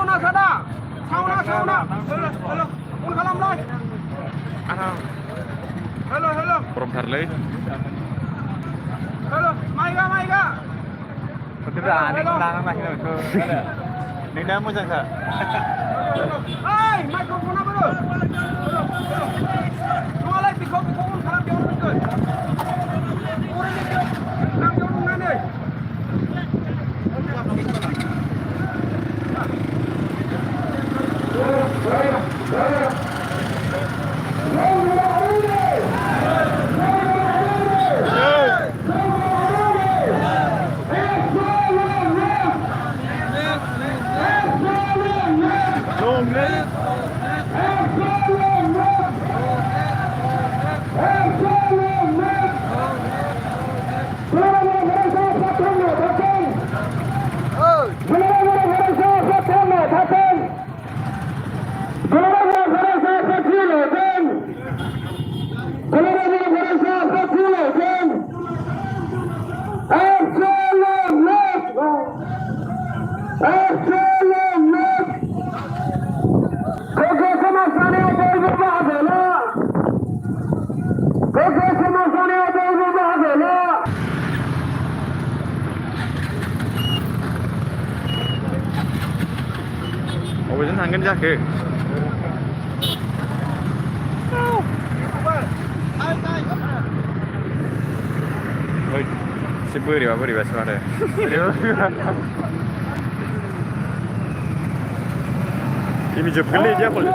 sauna sada. Sauna. Halo. Un खालामलाय. Halo. Promtarलै. Halo, Maiga. Ketiraan lanang lah itu. Nina moजां sir. Hai, mikrofona bro. Nolai pikau un खालाम jauh mungkin. Orang ini nang jauh mana? 어디서 당근 자크? Oi, si beri Basumatary. Ini jauh geli dia boleh.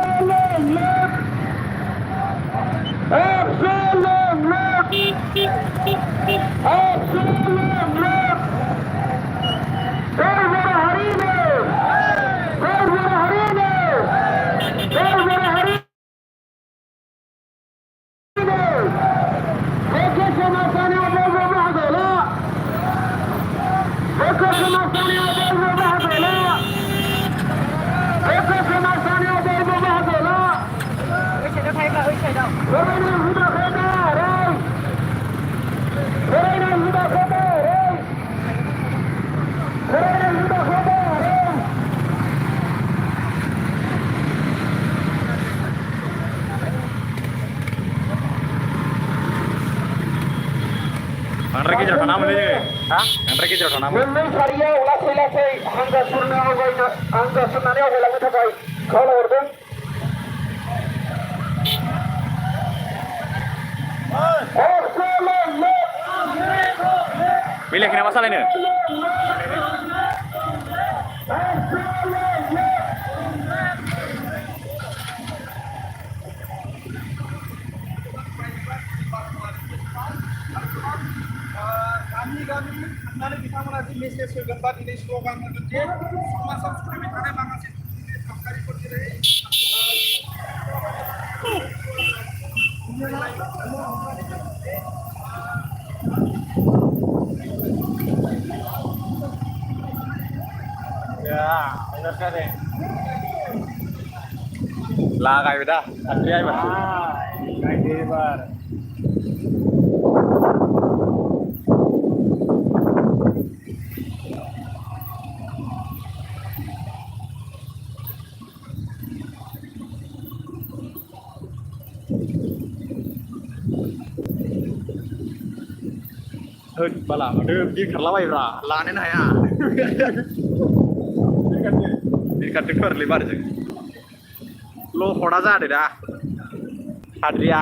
Andre ki jauh nama ni? Hah? Andre ki jauh nama? Memang saria ulas hangga surna awal lagi thakai. Kalau orang Pilih kena masalah ini. Kami nanti bisa melatih message gambar ini slogan terkecil sama subscribe ada makasih subscribe percaya. Ya, benar sekali. Lah kayak beda. Asli aja mas. Kayak di bar. Bala, ada di kerlawai bra. Lah ni nak ya. Di kantor lebar je. Lo थोड़ा सा दे dah. Hadria.